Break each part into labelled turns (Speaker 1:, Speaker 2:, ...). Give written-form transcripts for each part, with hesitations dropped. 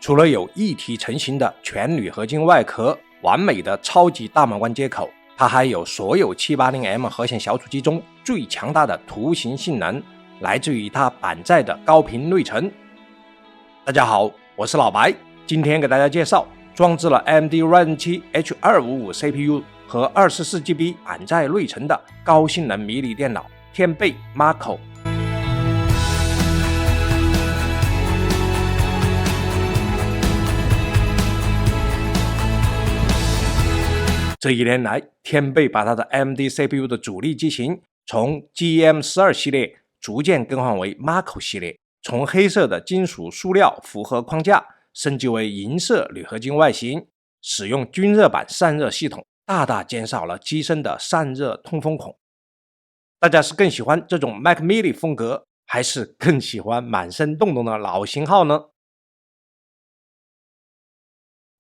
Speaker 1: 除了有一体成型的全铝合金外壳、完美的超级大满贯接口，它还有所有 780M 核显小主机中最强大的图形性能，来自于它板载的高频内存。大家好，我是老白，今天给大家介绍装置了 AMD Ryzen 7 H255 CPU 和 24GB 板载内存的高性能迷你电脑天贝 Mako。这一年来，天贝把它的 AMD CPU 的主力机型从 GM12 系列逐渐更换为 Mako 系列，从黑色的金属塑料复合框架升级为银色铝合金外形，使用均热板散热系统，大大减少了机身的散热通风孔。大家是更喜欢这种 Mac Mini 风格，还是更喜欢满身洞洞的老型号呢？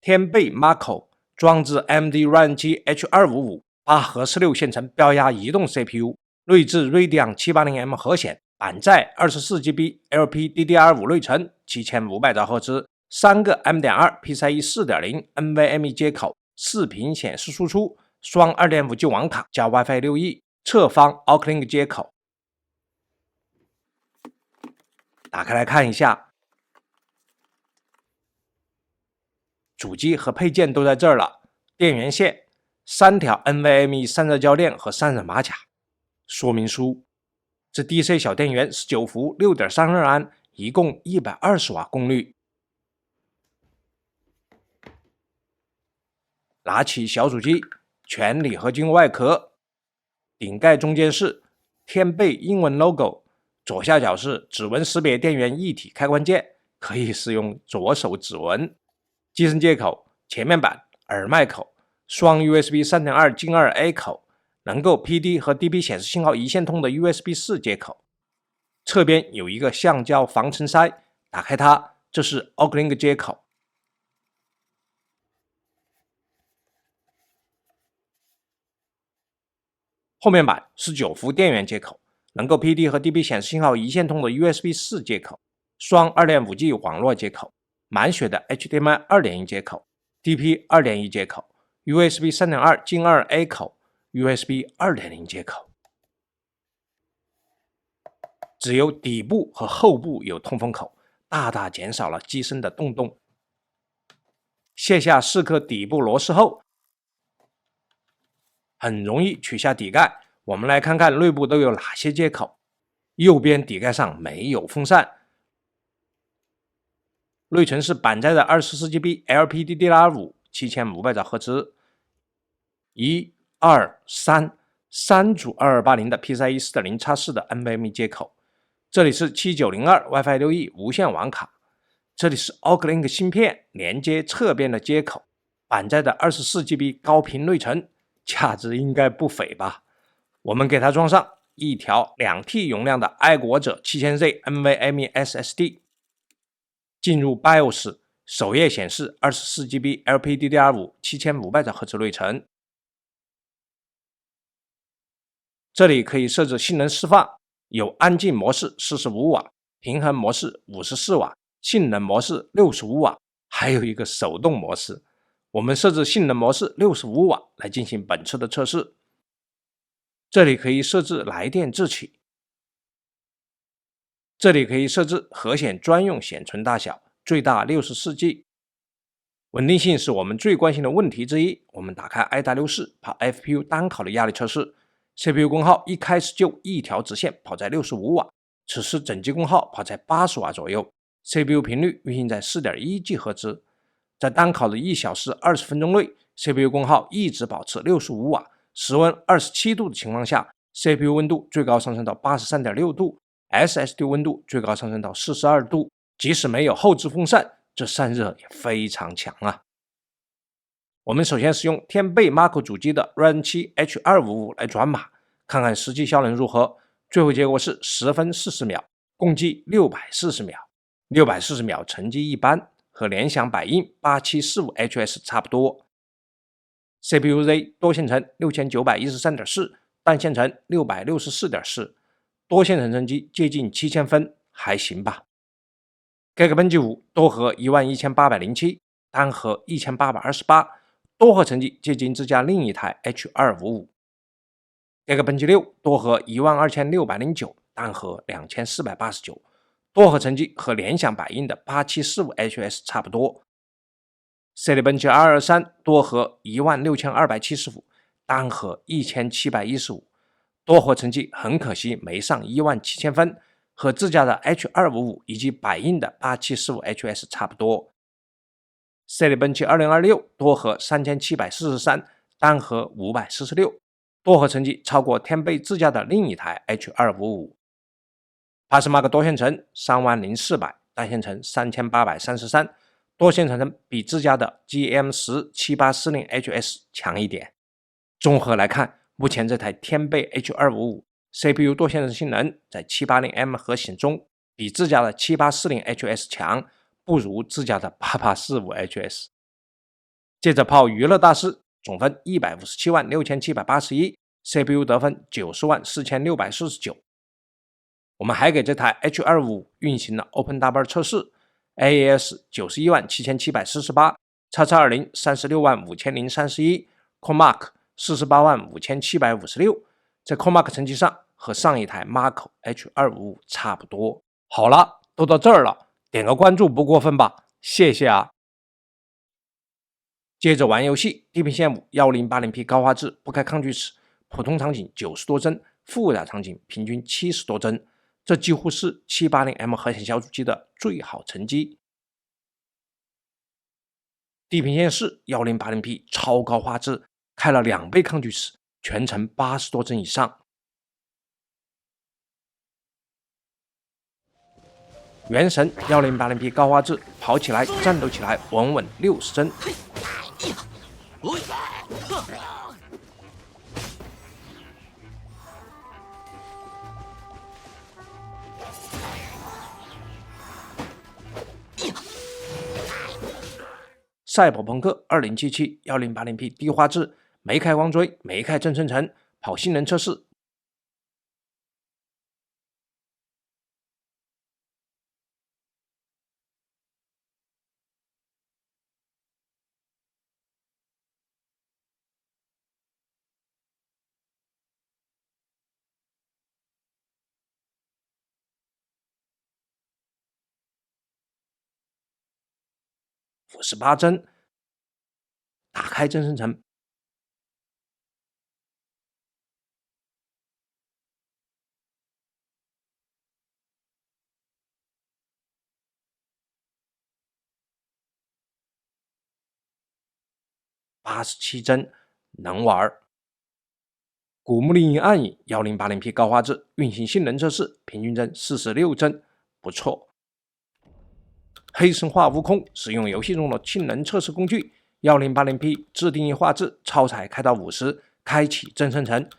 Speaker 1: 天贝 Mako装置 AMD Ryzen 7 H255 8核16线程标压移动 CPU， 内置 Radeon 780M 核显，板载 24GB LPDDR5 内存，7500兆赫兹，3个 M.2 PCIe 4.0 NVMe 接口，视频显示输出，双 2.5G 网卡加 WiFi 6E， 侧方 Auxlink 接口。打开来看一下，主机和配件都在这儿了，电源线，3条 NVMe 散热胶链和散热马甲。说明书，这 DC 小电源19伏 6.32 安，一共120瓦功率。拿起小主机，全铝合金外壳，顶盖中间是天贝英文 logo， 左下角是指纹识别电源一体开关键，可以使用左手指纹。机身接口，前面板、耳麦口，双 USB 3.2 进 2A 口，能够 PD 和 DP 显示信号一线通的 USB 4接口。侧边有一个橡胶防尘塞，打开它，这是 Auxlink 接口。后面板是9伏电源接口，能够 PD 和 DP 显示信号一线通的 USB 4接口，双 2.5G 网络接口，满血的 HDMI 2.1 接口， DP 2.1 接口， USB 3.2 进 2A 口， USB 2.0 接口。只有底部和后部有通风口，大大减少了机身的洞洞。卸下4颗底部螺丝后，很容易取下底盖。我们来看看内部都有哪些接口。右边底盖上没有风扇，内存是板载的 24GB LPDDR5 7500兆赫兹，1、2、3组2280的 PCIe 4.0 X4 的 NVMe 接口。这里是7902 WiFi 6E 无线网卡，这里是 Auxlink 芯片连接侧边的接口，板载的 24GB 高频内存，价值应该不菲吧？我们给它装上一条 2T 容量的爱国者 7000Z NVMe SSD， 进入 BIOS， 首页显示 24GB LPDDR5 7500兆赫兹内存。这里可以设置性能释放，有安静模式45瓦，平衡模式54瓦，性能模式65瓦，还有一个手动模式。我们设置性能模式65瓦来进行本次的测试。这里可以设置来电自取，这里可以设置核显专用显存大小，最大 64G。 稳定性是我们最关心的问题之一。我们打开 i.4 跑 FPU 单考的压力测试， CPU 功耗一开始就一条直线跑在65瓦，此时整机功耗跑在80瓦左右， CPU 频率运行在 4.1 GHz。 在单考的1小时20分钟内， CPU 功耗一直保持65瓦，室温27度的情况下， CPU 温度最高上升到 83.6 度， SSD 温度最高上升到42度，即使没有后置风扇，这散热也非常强啊。我们首先使用天贝 Mako 主机的 Ryzen 7 H255 来转码，看看实际效能如何。最后结果是10分40秒，共计640秒。640秒成绩一般，和联想百印 8745HS 差不多。CPU-Z 多线程 6913.4， 单线程 664.4， 多线程成绩接近7000分，还行吧。Gag 本级5多核11807，单核1828，多核成绩接近自家另一台 H255。Gag 本级6多核12609，单核2489，多核成绩和联想百应的 8745HS 差不多。Celeron 本级223多核16275，单核1715，多核成绩很可惜没上17000分，和自家的 H255 以及百应的 8745HS 差不多。Celeron 本级2026多核3743，单核546，多核成绩超过天贝自家的另一台 H255。Passmark 多线程30400，单线程3833，多线程比自家的 GM107840HS 强一点。综合来看，目前这台天贝 H255 CPU 多线程性能在 780M 核显中比自家的 7840HS 强，不如自家的 8845HS。接着炮娱乐大师，总分1576781， CPU 得分904649。我们还给这台 H255 运行了 OpenDouble 测试， AAS 917,748， XX20 365,031， CoreMark 485,756， 在 CoreMark 成绩上和上一台 Marco H255 差不多。好了，都到这儿了，点个关注不过分吧，谢谢啊。接着玩游戏，地平线5 1080P 高画质，不开抗锯齿，普通场景90多帧，复杂场景平均70多帧，这几乎是 780M 核显小主机的最好成绩。地平线4 1080P 超高画质，开了2倍抗锯齿，全程80多帧以上。原神 1080P 高画质，跑起来战斗起来稳稳60帧。赛博朋克2077 1080P 低画质，没开光追，没开正生成，跑性能测试。58帧，打开正生成。87帧，能玩。古墓丽影暗影 1080P 高画质，运行性能测试，平均帧46帧，不错。黑神话悟空使用游戏中的性能测试工具 1080P 自定义画质，超采开到50，开启正生成。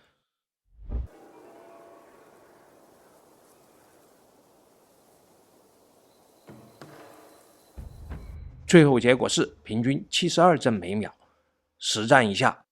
Speaker 1: 最后结果是平均72帧每秒，实战一下。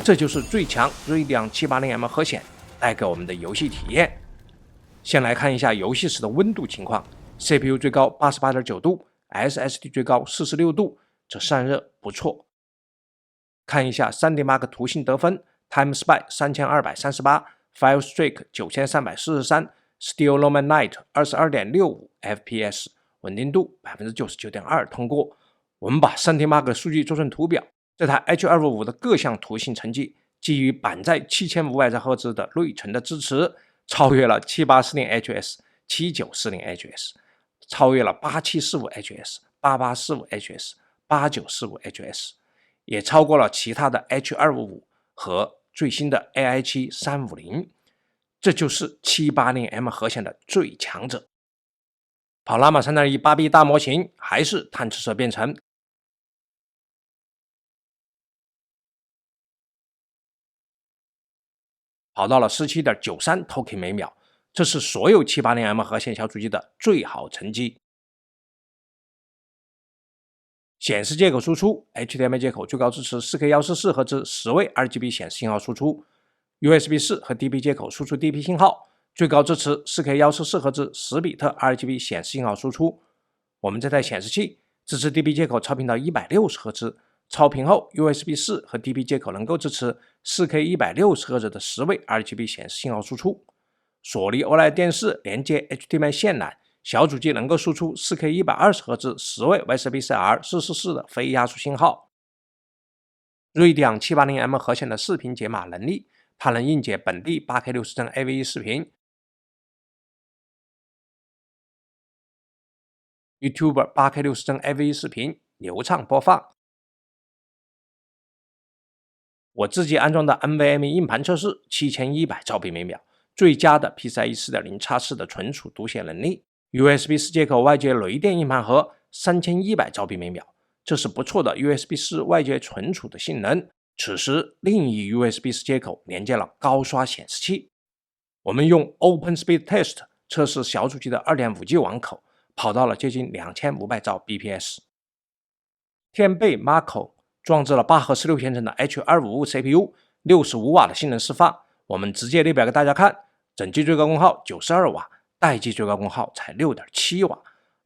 Speaker 1: 这就是最强 Radeon 780M 核显带给我们的游戏体验。先来看一下游戏时的温度情况， CPU 最高 88.9 度， SSD 最高46度，这散热不错。看一下 3D Mark 图形得分， TimeSpy 3238， FileStreak 9343， SteelRoman Knight 22.65 FPS， 稳定度 99.2% 通过。我们把 3D Mark 的数据做成图表，这台 H255 的各项图形成绩基于板载7500赫兹的内存的支持，超越了 7840HS、7940HS， 超越了 8745HS、8845HS、8945HS， 也超过了其他的 H255 和最新的 AI7 350，这就是 780M 核显的最强者。跑Llama 3.1 8B 大模型还是探测色编程，跑到了 17.93 Token 每秒，这是所有 780M 核显小主机的最好成绩。显示接口输出 HDMI 接口最高支持 4K144 赫兹10位 RGB 显示信号输出， USB 4和 DP 接口输出 DP 信号，最高支持 4K144 赫兹10比特 RGB 显示信号输出。我们这台显示器支持 DP 接口超频到160赫兹，超频后 USB 4和 DP 接口能够支持 4K160 赫兹的10位 RGB 显示信号输出。索尼 OLED 电视连接 HDMI 线缆，小主机能够输出 4K120 赫兹10位 YSP-CR 444的非压缩信号。Radeon 780M 核显的视频解码能力，它能硬解本地 8K 60帧 AV 视频， YouTube 8K 60帧 AV 视频流畅播放。我自己安装的 NVMe 硬盘测试7100兆比每秒，最佳的 PCIe 4.0x4 的存储读写能力， USB 4接口外接雷电硬盘盒3100兆比每秒，这是不错的 USB 4外接存储的性能。此时另一 USB 4接口连接了高刷显示器，我们用 OpenSpeed Test 测试小主机的 2.5G 网口，跑到了接近2500兆 bps。 天贝 Mako 装置了8核16线程的 H255 CPU， 65瓦的性能释放。我们直接列表给大家看，整机最高功耗92瓦，待机最高功耗才 6.7 瓦。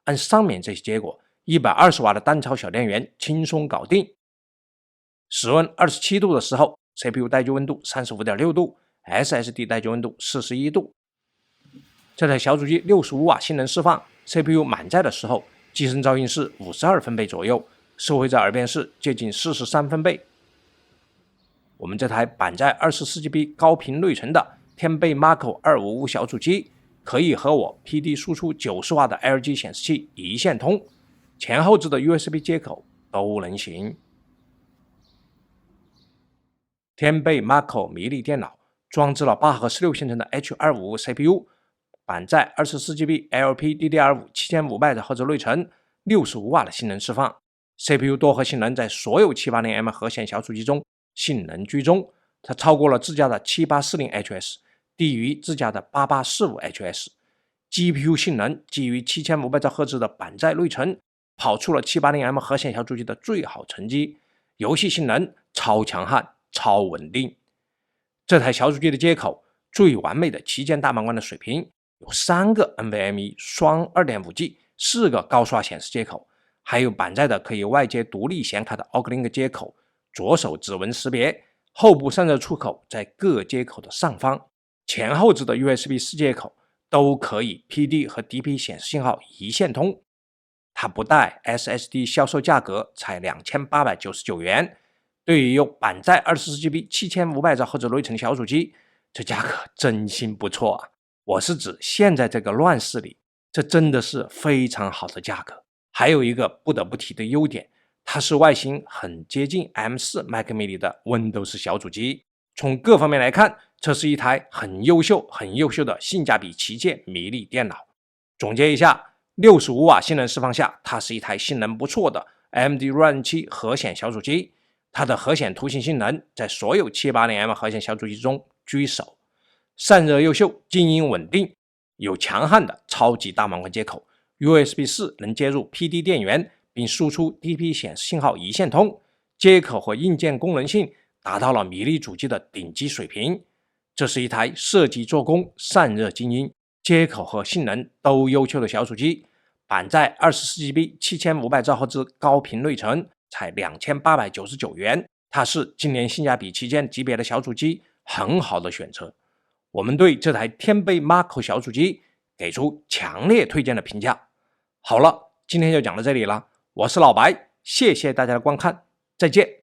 Speaker 1: 按上面这些结果，120瓦的单槽小电源轻松搞定。室温27度的时候， CPU 待机温度 35.6 度， SSD 待机温度41度。这台小主机65瓦性能释放， CPU 满载的时候，机身噪音是52分贝左右，收回在耳边是接近43分贝。我们这台板载 24GB 高频内存的天贝 Mako 255小主机，可以和我 PD 输出90瓦的 LG 显示器一线通，前后置的 USB 接口都能行。天贝 Mako 迷你电脑装置了8核16线程的 H255 CPU， 板载 24GB LPDDR5 7500赫兹内存，65瓦的性能释放。CPU 多核性能在所有 780M 核显小主机中性能居中，它超过了自家的 7840HS， 低于自家的 8845HS。 GPU 性能基于7500兆赫兹的板载内存，跑出了 780M 核显小主机的最好成绩。游戏性能超强悍超稳定。这台小主机的接口最完美的旗舰大满贯的水平，有3个 NVMe 双 2.5G 4个高刷显示接口，还有板载的可以外接独立显卡的 OGLINK 接口，左手指纹识别，后部散热出口在各接口的上方，前后置的 USB 4接口都可以 PD 和 DP 显示信号一线通。它不带 SSD， 销售价格才2899元。对于有板载 24GB 7500兆赫兹内存小主机，这价格真心不错啊！我是指现在这个乱世里，这真的是非常好的价格。还有一个不得不提的优点，它是外形很接近 M4 Mac mini 的 Windows 小主机。从各方面来看，这是一台很优秀的性价比旗舰迷你电脑。总结一下，65瓦性能释放下，它是一台性能不错的 AMD Ryzen 7核显小主机。它的核显图形性能在所有 780M 核显小主机中居首，散热优秀，静音稳定，有强悍的超级大满贯接口， USB 4能接入 PD 电源并输出 DP 显示信号一线通，接口和硬件功能性达到了米粒主机的顶级水平。这是一台设计做工、散热精英、接口和性能都优秀的小主机，板在 24GB 7500兆赫兹高频内存才2899元，它是今年性价比旗舰级别的小主机，很好的选择。我们对这台天贝 Marco 小主机给出强烈推荐的评价。好了，今天就讲到这里了，我是老白，谢谢大家的观看，再见。